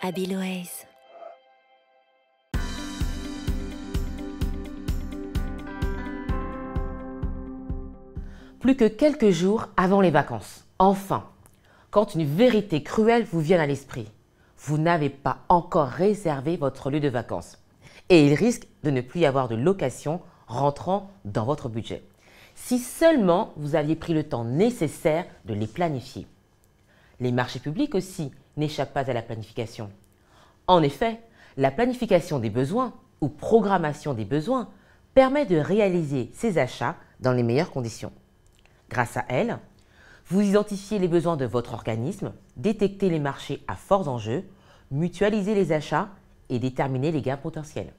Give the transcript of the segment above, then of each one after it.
Habilways. Plus que quelques jours avant les vacances. Enfin, quand une vérité cruelle vous vient à l'esprit, vous n'avez pas encore réservé votre lieu de vacances. Et il risque de ne plus y avoir de location rentrant dans votre budget. Si seulement vous aviez pris le temps nécessaire de les planifier. Les marchés publics aussi n'échappent pas à la planification. En effet, la planification des besoins ou programmation des besoins permet de réaliser ces achats dans les meilleures conditions. Grâce à elle, vous identifiez les besoins de votre organisme, détectez les marchés à forts enjeux, mutualisez les achats et déterminez les gains potentiels.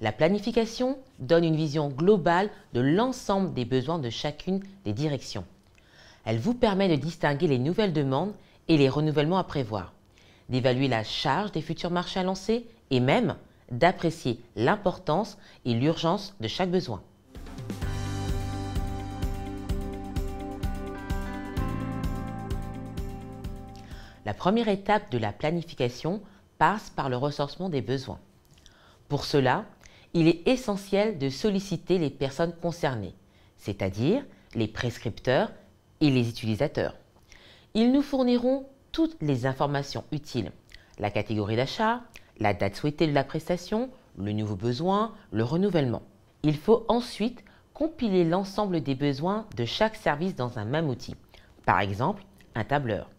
La planification donne une vision globale de l'ensemble des besoins de chacune des directions. Elle vous permet de distinguer les nouvelles demandes et les renouvellements à prévoir, d'évaluer la charge des futurs marchés à lancer et même d'apprécier l'importance et l'urgence de chaque besoin. La première étape de la planification passe par le recensement des besoins. Pour cela, il est essentiel de solliciter les personnes concernées, c'est-à-dire les prescripteurs et les utilisateurs. Ils nous fourniront toutes les informations utiles, la catégorie d'achat, la date souhaitée de la prestation, le nouveau besoin, le renouvellement. Il faut ensuite compiler l'ensemble des besoins de chaque service dans un même outil, par exemple un tableur.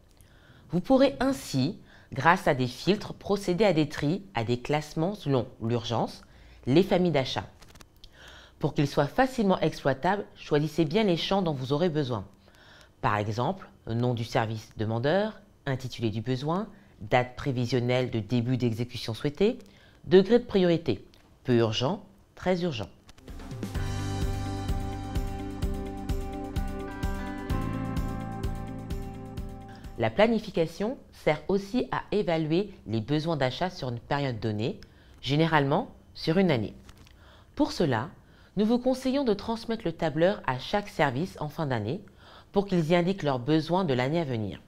Vous pourrez ainsi, grâce à des filtres, procéder à des tris, à des classements selon l'urgence, les familles d'achat. Pour qu'ils soient facilement exploitables, choisissez bien les champs dont vous aurez besoin. Par exemple, nom du service demandeur, intitulé du besoin, date prévisionnelle de début d'exécution souhaitée, degré de priorité, peu urgent, très urgent. La planification sert aussi à évaluer les besoins d'achat sur une période donnée, généralement sur une année. Pour cela, nous vous conseillons de transmettre le tableur à chaque service en fin d'année pour qu'ils y indiquent leurs besoins de l'année à venir.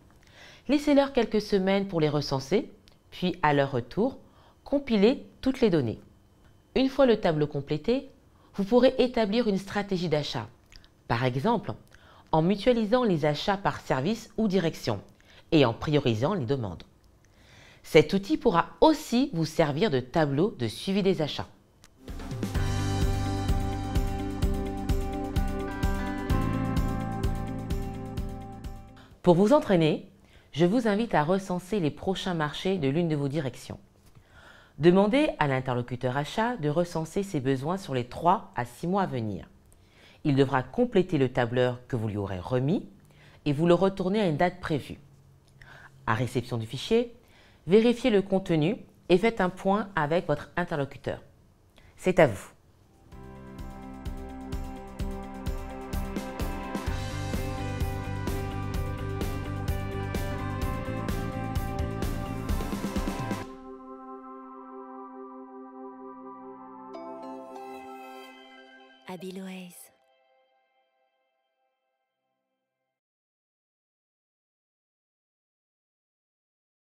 Laissez-leur quelques semaines pour les recenser, puis à leur retour, compilez toutes les données. Une fois le tableau complété, vous pourrez établir une stratégie d'achat. Par exemple, en mutualisant les achats par service ou direction et en priorisant les demandes. Cet outil pourra aussi vous servir de tableau de suivi des achats. Pour vous entraîner, je vous invite à recenser les prochains marchés de l'une de vos directions. Demandez à l'interlocuteur achat de recenser ses besoins sur les 3 à 6 mois à venir. Il devra compléter le tableur que vous lui aurez remis et vous le retournez à une date prévue. À réception du fichier, vérifiez le contenu et faites un point avec votre interlocuteur. C'est à vous. Habilways.